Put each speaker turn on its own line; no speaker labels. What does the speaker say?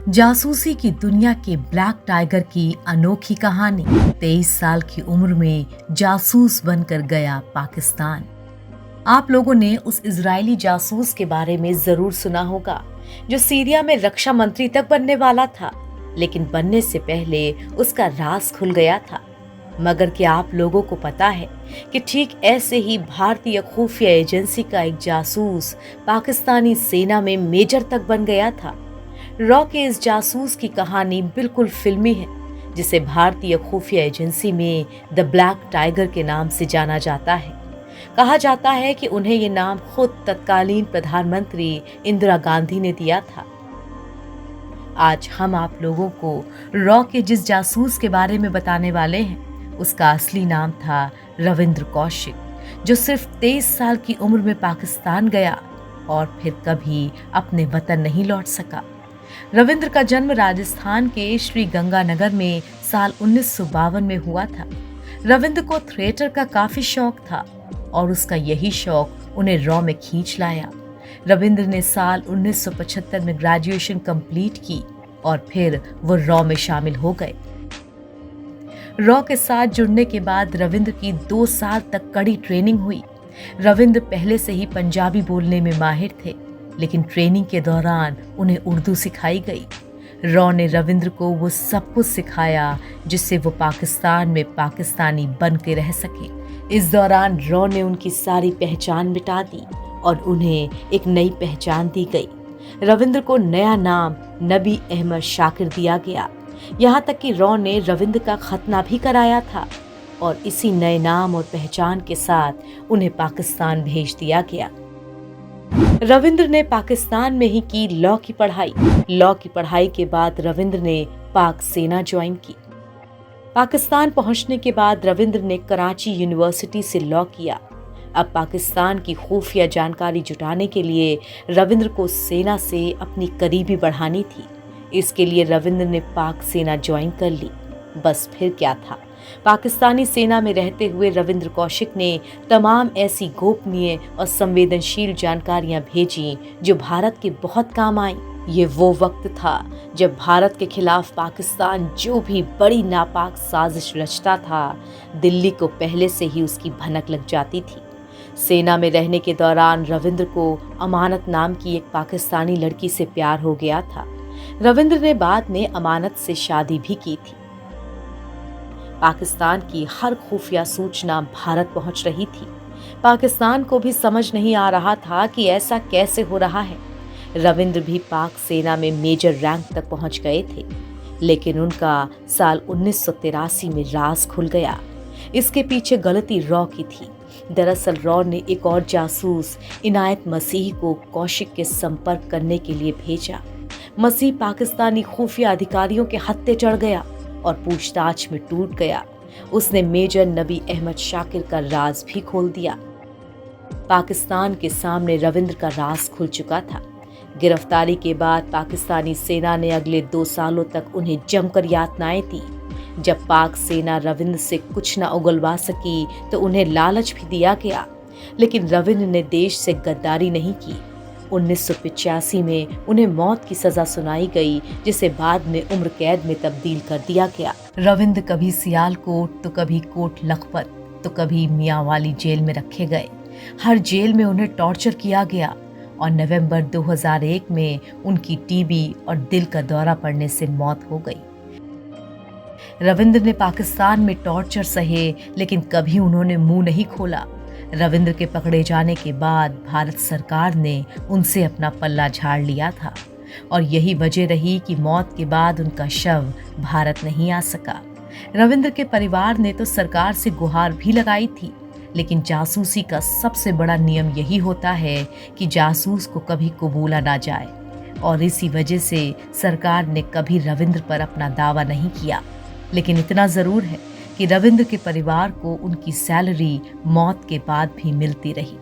जासूसी की दुनिया के ब्लैक टाइगर की अनोखी कहानी। 23 साल की उम्र में जासूस बनकर गया पाकिस्तान। आप लोगों ने उस इजरायली जासूस के बारे में जरूर सुना होगा जो सीरिया में रक्षा मंत्री तक बनने वाला था, लेकिन बनने से पहले उसका राज खुल गया था। मगर क्या आप लोगों को पता है कि ठीक ऐसे ही भारतीय खुफिया एजेंसी का एक जासूस पाकिस्तानी सेना में मेजर तक बन गया था। रॉ के इस जासूस की कहानी बिल्कुल फिल्मी है, जिसे भारतीय खुफिया एजेंसी में द ब्लैक टाइगर के नाम से जाना जाता है। कहा जाता है कि उन्हें ये नाम खुद तत्कालीन प्रधानमंत्री इंदिरा गांधी ने दिया था। आज हम आप लोगों को रॉ के जिस जासूस के बारे में बताने वाले हैं, उसका असली नाम था रविंद्र कौशिक, जो सिर्फ 23 साल की उम्र में पाकिस्तान गया और फिर कभी अपने वतन नहीं लौट सका। रविंद्र का जन्म राजस्थान के श्री गंगानगर में साल 1952 में हुआ था। रविंद्र को थिएटर का काफी शौक था और उसका यही शौक उन्हें रॉ में खींच लाया। रविंद्र ने साल 1975 में ग्रेजुएशन कंप्लीट की और फिर वो रॉ में शामिल हो गए। रॉ के साथ जुड़ने के बाद रविंद्र की 2 साल तक कड़ी ट्रेनिंग हुई। रविंद्र पहले से ही पंजाबी बोलने में माहिर थे, लेकिन ट्रेनिंग के दौरान उन्हें उर्दू सिखाई गई। रॉ ने रविंद्र को वो सब कुछ सिखाया जिससे वो पाकिस्तान में पाकिस्तानी बन के रह सके। इस दौरान रॉ ने उनकी सारी पहचान मिटा दी और उन्हें एक नई पहचान दी गई। रविंद्र को नया नाम नबी अहमद शाकिर दिया गया। यहाँ तक कि रॉ ने रविंद्र का खतना भी कराया था और इसी नए नाम और पहचान के साथ उन्हें पाकिस्तान भेज दिया गया। रविंद्र ने पाकिस्तान में ही की लॉ की पढ़ाई। लॉ की पढ़ाई के बाद रविंद्र ने पाक सेना ज्वाइन की। पाकिस्तान पहुंचने के बाद रविंद्र ने कराची यूनिवर्सिटी से लॉ किया। अब पाकिस्तान की खुफिया जानकारी जुटाने के लिए रविंद्र को सेना से अपनी करीबी बढ़ानी थी। इसके लिए रविंद्र ने पाक सेना ज्वाइन कर ली। बस फिर क्या था, पाकिस्तानी सेना में रहते हुए रविंद्र कौशिक ने तमाम ऐसी गोपनीय और संवेदनशील जानकारियां भेजी जो भारत के बहुत काम आई। ये वो वक्त था जब भारत के खिलाफ पाकिस्तान जो भी बड़ी नापाक साजिश रचता था, दिल्ली को पहले से ही उसकी भनक लग जाती थी। सेना में रहने के दौरान रविंद्र को अमानत नाम की एक पाकिस्तानी लड़की से प्यार हो गया था। रविंद्र ने बाद में अमानत से शादी भी की थी। पाकिस्तान की हर खुफिया सूचना भारत पहुंच रही थी। पाकिस्तान को भी समझ नहीं आ रहा था कि ऐसा कैसे हो रहा है। रविंद्र भी पाक सेना में मेजर रैंक तक पहुंच गए थे, लेकिन उनका साल 1983 में राज खुल गया। इसके पीछे गलती रॉ की थी। दरअसल रॉ ने एक और जासूस इनायत मसीह को कौशिक के संपर्क करने के लिए भेजा। मसीह पाकिस्तानी खुफिया अधिकारियों के हत्थे चढ़ गया और पूछताछ में टूट गया। उसने मेजर नबी अहमद शाकिर का राज भी खोल दिया। पाकिस्तान के सामने रविंद्र का राज खुल चुका था। गिरफ्तारी के बाद पाकिस्तानी सेना ने अगले 2 सालों तक उन्हें जमकर यातनाएं दी। जब पाक सेना रविंद्र से कुछ न उगलवा सकी तो उन्हें लालच भी दिया गया, लेकिन रविंद्र ने देश से गद्दारी नहीं की। 1985 में उन्हें मौत की सजा सुनाई गई, जिसे बाद में उम्र कैद में तब्दील कर दिया गया। रविंद्र कभी सियालकोट तो कभी कोट लखपत तो कभी मियांवाली जेल में रखे गए। हर जेल में उन्हें टॉर्चर किया गया और नवंबर 2001 में उनकी टीबी और दिल का दौरा पड़ने से मौत हो गई। रविंद्र ने पाकिस्तान में टॉर्चर सहे, लेकिन कभी उन्होंने मुंह नहीं खोला। रविंद्र के पकड़े जाने के बाद भारत सरकार ने उनसे अपना पल्ला झाड़ लिया था और यही वजह रही कि मौत के बाद उनका शव भारत नहीं आ सका। रविंद्र के परिवार ने तो सरकार से गुहार भी लगाई थी, लेकिन जासूसी का सबसे बड़ा नियम यही होता है कि जासूस को कभी कबूला ना जाए, और इसी वजह से सरकार ने कभी रविंद्र पर अपना दावा नहीं किया। लेकिन इतना जरूर है कि रविंद्र के परिवार को उनकी सैलरी मौत के बाद भी मिलती रही।